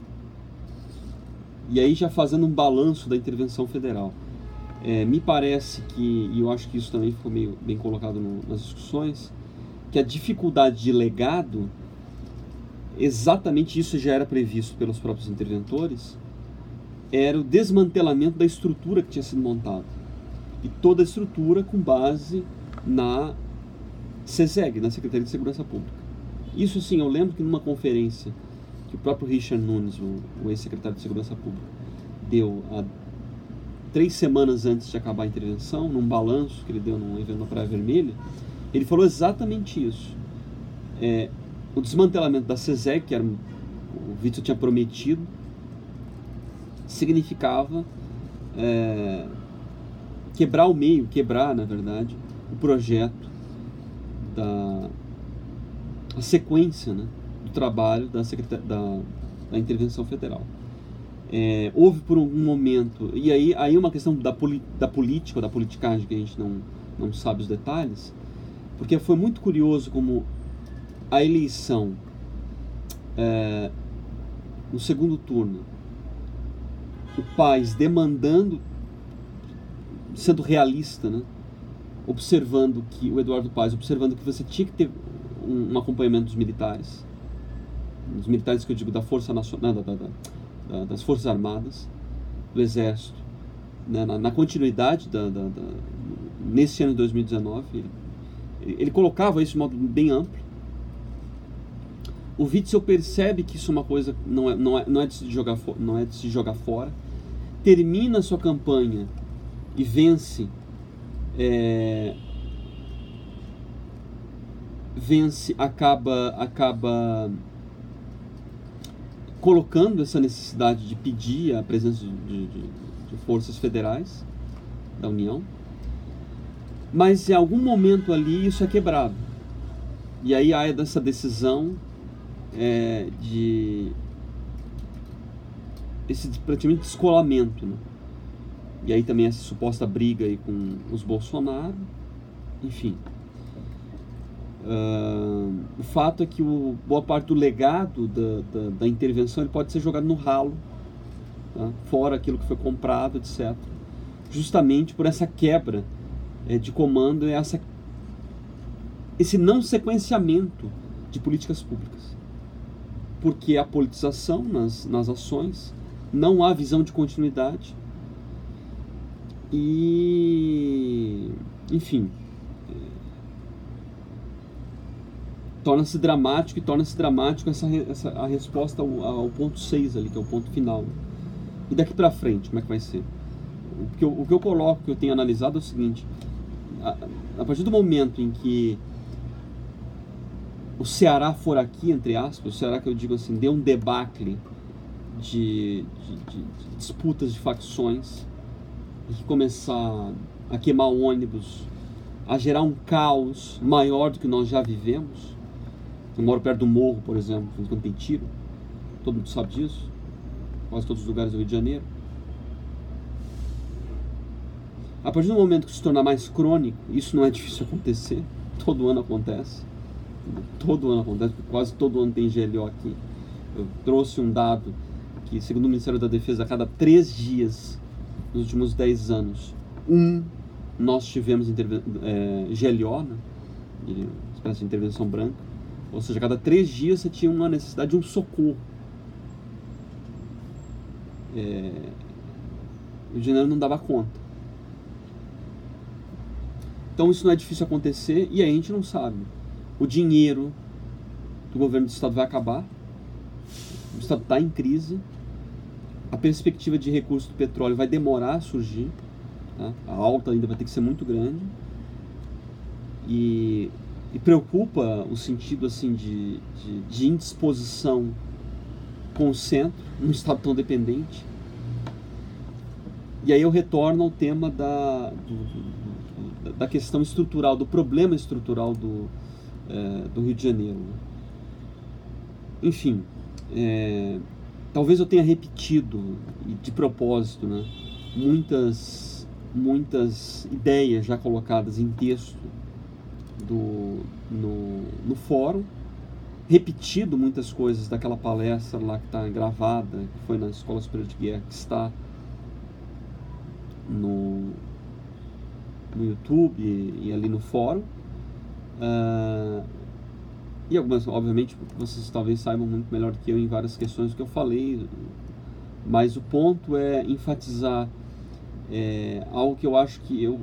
E aí, já fazendo um balanço da intervenção federal, me parece que, e eu acho que isso também ficou meio bem colocado nas discussões, que a dificuldade de legado, exatamente isso já era previsto pelos próprios interventores, era o desmantelamento da estrutura que tinha sido montada. E toda a estrutura com base na CSEG, na Secretaria de Segurança Pública. Isso sim, eu lembro que numa conferência que o próprio Richard Nunes, o ex-secretário de Segurança Pública, deu há 3 semanas antes de acabar a intervenção, num balanço que ele deu num evento na Praia Vermelha, ele falou exatamente isso. O desmantelamento da SESEC, que o Witzel tinha prometido, significava quebrar, na verdade, o projeto a sequência, né, do trabalho da intervenção federal. Houve por algum momento, e aí uma questão da política, ou da politicagem, que a gente não sabe os detalhes, porque foi muito curioso como a eleição no segundo turno, o Paes demandando, sendo realista, né, observando que o Eduardo Paes, observando que você tinha que ter um acompanhamento dos militares que eu digo da Força Nacional, das Forças Armadas, do Exército, né, na continuidade nesse ano de 2019, ele colocava isso de modo bem amplo. O Witzel percebe que isso é uma coisa não é de se jogar fora, termina a sua campanha e vence acaba colocando essa necessidade de pedir a presença de forças federais da União, mas em algum momento ali isso é quebrado, e aí há dessa decisão de esse praticamente descolamento, né? E aí também essa suposta briga aí com os Bolsonaro, enfim. O fato é que boa parte do legado da intervenção ele pode ser jogado no ralo, tá? Fora aquilo que foi comprado, etc. Justamente por essa quebra de comando e esse não sequenciamento de políticas públicas. Porque há politização nas ações, não há visão de continuidade e, enfim, torna-se dramático a resposta ao ponto 6 ali, que é o ponto final. E daqui pra frente, como é que vai ser? O que eu coloco, que eu tenho analisado é o seguinte: a partir do momento em que o Ceará for aqui, entre aspas, o Ceará que eu digo assim, deu um debacle de disputas de facções, e que começar a queimar ônibus, a gerar um caos maior do que nós já vivemos. Eu moro perto do morro, por exemplo, quando tem tiro, todo mundo sabe disso, quase todos os lugares do Rio de Janeiro. A partir do momento que se tornar mais crônico, isso não é difícil acontecer, todo ano acontece, porque quase todo ano tem GLO aqui. Eu trouxe um dado que, segundo o Ministério da Defesa, a cada 3 dias, nos últimos 10 anos, nós tivemos GLO, né, uma espécie de intervenção branca, ou seja, a cada 3 dias você tinha uma necessidade de um socorro. O Rio de Janeiro não dava conta. Então isso não é difícil acontecer, e aí a gente não sabe. O dinheiro do governo do estado vai acabar, o estado está em crise, a perspectiva de recurso do petróleo vai demorar a surgir, tá? A alta ainda vai ter que ser muito grande, e preocupa o sentido assim de indisposição com o centro, num estado tão dependente. E aí eu retorno ao tema da questão estrutural, do problema estrutural do Rio de Janeiro. Enfim, talvez eu tenha repetido de propósito, né, muitas ideias já colocadas em texto no fórum, repetido muitas coisas daquela palestra lá que está gravada, que foi na Escola Superior de Guerra, que está no YouTube e ali no fórum, e algumas, obviamente, vocês talvez saibam muito melhor do que eu em várias questões do que eu falei, mas o ponto é enfatizar algo que eu acho que eu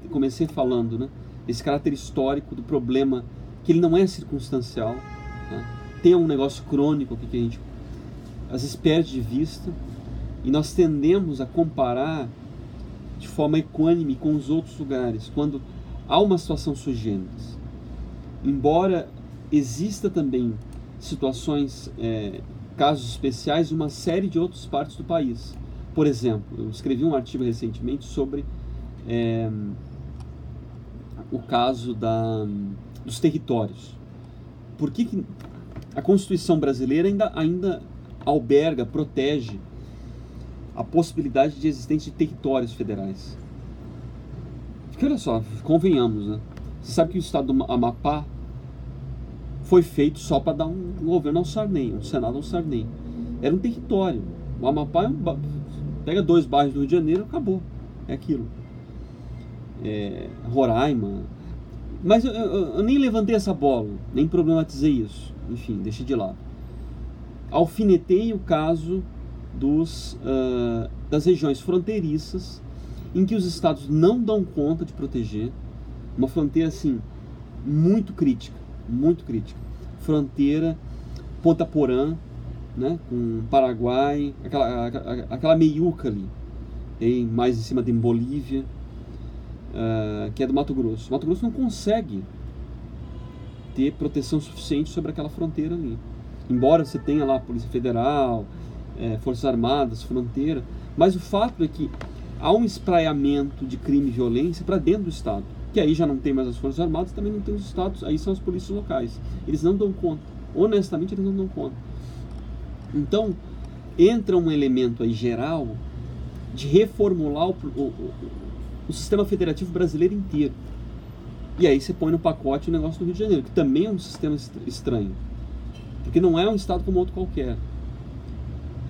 comecei falando, né? Esse caráter histórico do problema, que ele não é circunstancial, né? Tem um negócio crônico aqui que a gente às vezes perde de vista, e nós tendemos a comparar de forma equânime com os outros lugares, quando há uma situação sui generis. Embora exista também situações, casos especiais em uma série de outras partes do país. Por exemplo, eu escrevi um artigo recentemente sobre o caso dos territórios. Por que a Constituição brasileira ainda alberga, protege a possibilidade de existência de territórios federais? Porque olha só, convenhamos, né? Você sabe que o estado do Amapá foi feito só para dar um governo ao Sarney, um senado ao Sarney. Era um território. O Amapá pega 2 bairros do Rio de Janeiro, acabou. É aquilo. Roraima. Mas eu nem levantei essa bola, nem problematizei isso. Enfim, deixei de lado. Alfinetei o caso das regiões fronteiriças em que os estados não dão conta de proteger. Uma fronteira assim muito crítica, muito crítica. Fronteira Ponta Porã, né, com Paraguai, aquela meiuca ali, mais em cima de Bolívia, que é do Mato Grosso. O Mato Grosso não consegue ter proteção suficiente sobre aquela fronteira ali. Embora você tenha lá a Polícia Federal, Forças Armadas, fronteira, mas o fato é que há um espraiamento de crime e violência para dentro do Estado, que aí já não tem mais as Forças Armadas, também não tem os Estados, aí são as polícias locais. Eles não dão conta, honestamente eles não dão conta. Então, entra um elemento aí geral de reformular o sistema federativo brasileiro inteiro. E aí você põe no pacote o negócio do Rio de Janeiro, que também é um sistema estranho, porque não é um estado como outro qualquer.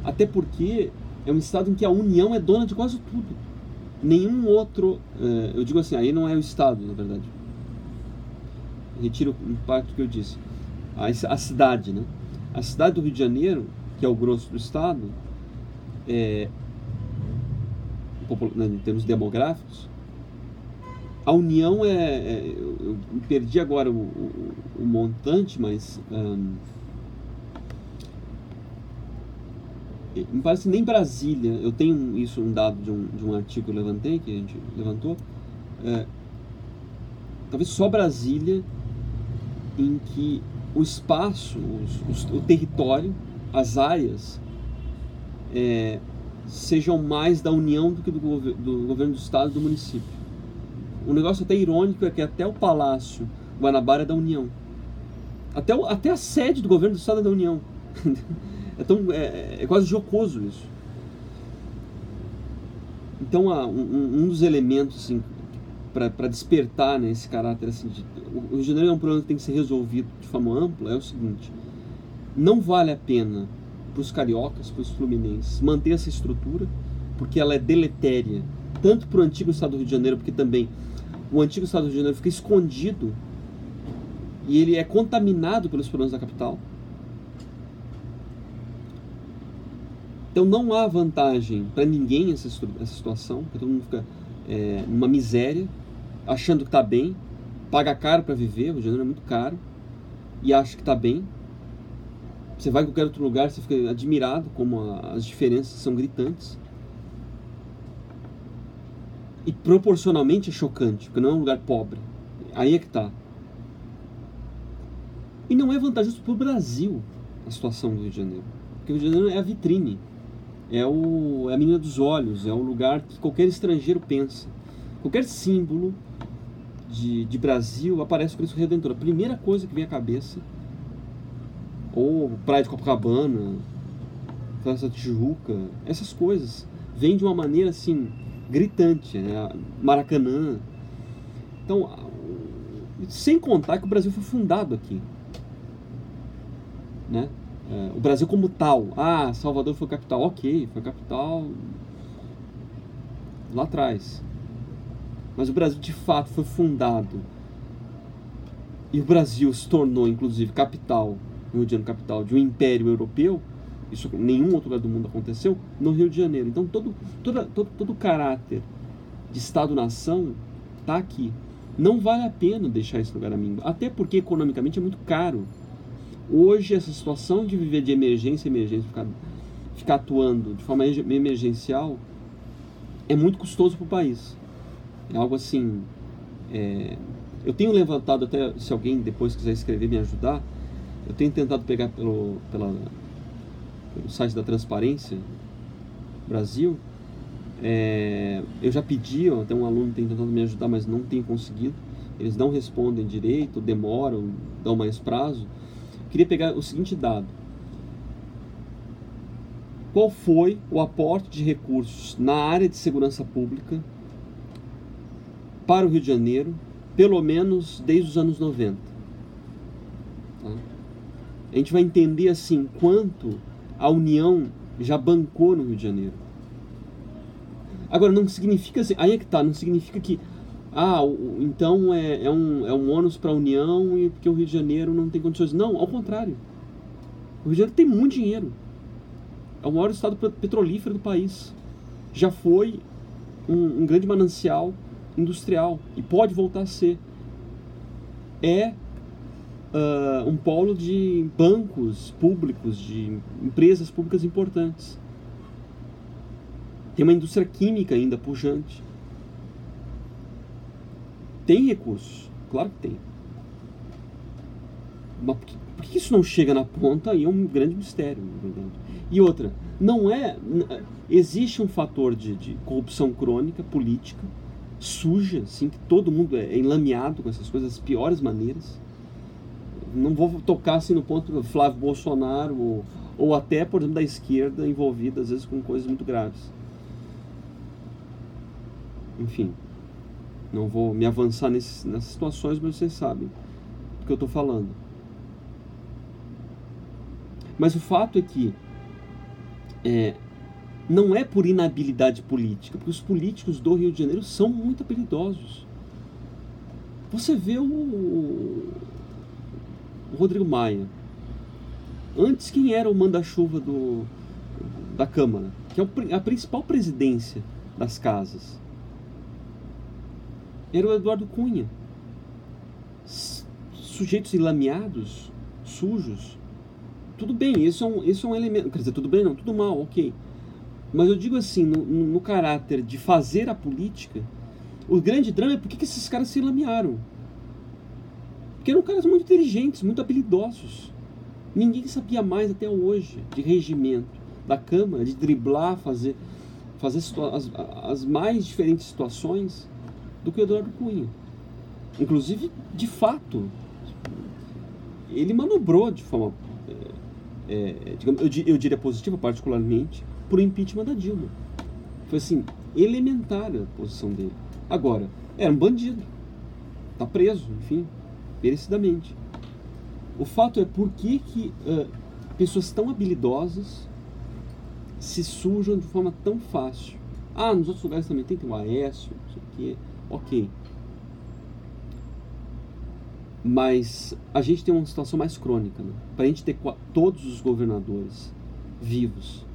Até porque é um estado em que a União é dona de quase tudo. Nenhum outro, eu digo assim, aí não é o estado, na verdade. Retiro um parte do que eu disse. A cidade, né? A cidade do Rio de Janeiro, que é o grosso do estado, em termos demográficos, a União eu perdi agora o montante, mas me parece que nem Brasília, eu tenho isso, um dado de um artigo que eu levantei, que a gente levantou, talvez só Brasília, em que o espaço, o território, as áreas sejam mais da União do que do governo do estado e do município. Um negócio até irônico é que até o Palácio Guanabara é da União. Até a sede do governo do estado é da União. É quase jocoso isso. Então, um dos elementos assim, para despertar, né, esse caráter assim, o Rio de Janeiro é um problema que tem que ser resolvido de forma ampla, é o seguinte: não vale a pena para os cariocas, para os fluminenses, manter essa estrutura, porque ela é deletéria, tanto para o antigo estado do Rio de Janeiro, porque também o antigo estado do Rio de Janeiro fica escondido e ele é contaminado pelos problemas da capital. Então não há vantagem para ninguém essa situação, porque todo mundo fica numa miséria, achando que está bem, paga caro para viver, o Rio de Janeiro é muito caro, e acha que está bem. Você vai em qualquer outro lugar, você fica admirado como as diferenças são gritantes. E proporcionalmente é chocante, porque não é um lugar pobre. Aí é que está. E não é vantajoso para o Brasil a situação do Rio de Janeiro, porque o Rio de Janeiro é a vitrine. É a menina dos olhos, é o lugar que qualquer estrangeiro pensa. Qualquer símbolo de Brasil aparece o Cristo Redentor. A primeira coisa que vem à cabeça, ou Praia de Copacabana, Praça da Tijuca, essas coisas, vêm de uma maneira assim, gritante, né? Maracanã. Então, sem contar que o Brasil foi fundado aqui, né? O Brasil como tal, Salvador foi capital, ok, foi capital lá atrás, mas o Brasil de fato foi fundado, e o Brasil se tornou inclusive capital, no Rio de Janeiro capital de um império europeu, isso em nenhum outro lugar do mundo aconteceu, no Rio de Janeiro. Então todo o caráter de Estado-nação está aqui. Não vale a pena deixar esse lugar a mim, até porque economicamente é muito caro. Hoje, essa situação de viver de emergência, ficar atuando de forma emergencial, é muito custoso para o país. É algo assim... eu tenho levantado, até se alguém depois quiser escrever e me ajudar, eu tenho tentado pegar pelo site da Transparência Brasil. Eu já pedi, até um aluno tem tentado me ajudar, mas não tem conseguido. Eles não respondem direito, demoram, dão mais prazo. Queria pegar o seguinte dado: qual foi o aporte de recursos na área de segurança pública para o Rio de Janeiro, pelo menos desde os anos 90? Tá? A gente vai entender assim quanto a União já bancou no Rio de Janeiro. Agora, não significa assim, aí é que tá, não significa que então é um ônus para a União e porque o Rio de Janeiro não tem condições. Não, ao contrário. O Rio de Janeiro tem muito dinheiro. É o maior estado petrolífero do país. Já foi um grande manancial industrial e pode voltar a ser. Um polo de bancos públicos, de empresas públicas importantes. Tem uma indústria química ainda pujante. Tem recursos, claro que tem. Mas por que isso não chega na ponta? Aí é um grande mistério, na verdade. E outra, existe um fator de corrupção crônica, política, suja, assim, que todo mundo é enlameado com essas coisas, das piores maneiras. Não vou tocar assim no ponto do Flávio Bolsonaro ou até, por exemplo, da esquerda envolvida, às vezes, com coisas muito graves. Enfim, não vou me avançar nessas situações, mas vocês sabem do que eu estou falando. Mas o fato é que não é por inabilidade política, porque os políticos do Rio de Janeiro são muito habilidosos. Você vê o Rodrigo Maia. Antes, quem era o manda-chuva da Câmara? Que é a principal presidência das casas. Era o Eduardo Cunha. Sujeitos enlameados, sujos. Tudo bem, esse é um elemento. Quer dizer, tudo bem não, tudo mal, ok. Mas eu digo assim, no caráter de fazer a política, o grande drama é por que esses caras se enlamearam. Porque eram caras muito inteligentes, muito habilidosos. Ninguém sabia mais até hoje de regimento da Câmara, de driblar, fazer as mais diferentes situações do que o Eduardo Cunha. Inclusive, de fato, ele manobrou de forma, digamos, eu diria positiva, particularmente, por impeachment da Dilma. Foi assim, elementar a posição dele. Agora, era um bandido. Está preso, enfim, merecidamente. O fato é por que pessoas tão habilidosas se sujam de forma tão fácil. Nos outros lugares também tem o Aécio, não sei o quê. Ok. Mas a gente tem uma situação mais crônica, né? Para a gente ter todos os governadores vivos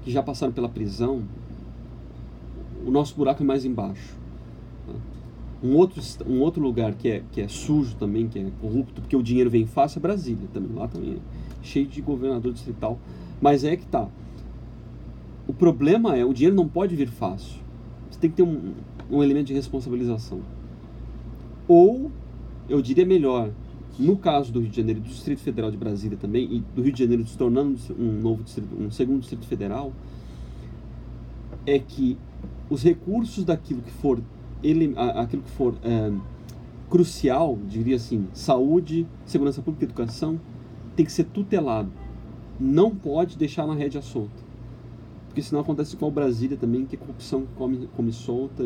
que já passaram pela prisão, o nosso buraco é mais embaixo. Né? Um outro lugar que é sujo também, que é corrupto, porque o dinheiro vem fácil, é Brasília também. Lá também é cheio de governador distrital. Mas é que tá. O problema é, o dinheiro não pode vir fácil. Você tem que ter um elemento de responsabilização. Ou, eu diria melhor, no caso do Rio de Janeiro, do Distrito Federal de Brasília também, e do Rio de Janeiro se tornando um segundo Distrito Federal, é que os recursos daquilo que for, crucial, diria assim, saúde, segurança pública e educação, tem que ser tutelado. Não pode deixar na rédea solta. Porque senão acontece com o Brasília também, que a corrupção come solta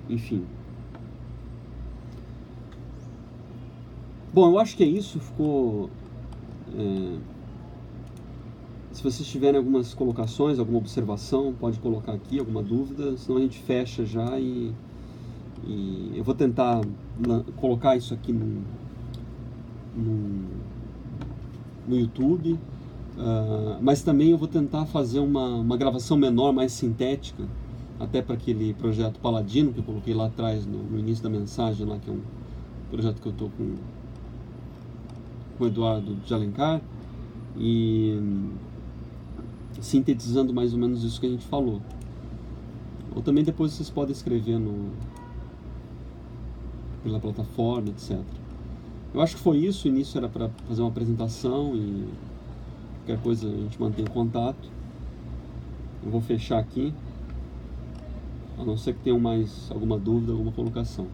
enfim. Bom, eu acho que é isso. Ficou... se vocês tiverem algumas colocações, alguma observação, pode colocar aqui, alguma dúvida, senão a gente fecha já e eu vou tentar colocar isso aqui no YouTube. Mas também eu vou tentar fazer uma gravação menor, mais sintética, até para aquele projeto Paladino que eu coloquei lá atrás no início da mensagem lá, que é um projeto que eu estou com o Eduardo de Alencar, e sintetizando mais ou menos isso que a gente falou. Ou também depois vocês podem escrever pela plataforma, etc. Eu acho que foi isso. O início era para fazer uma apresentação e qualquer coisa a gente mantém contato. Eu vou fechar aqui, a não ser que tenham mais alguma dúvida, alguma colocação.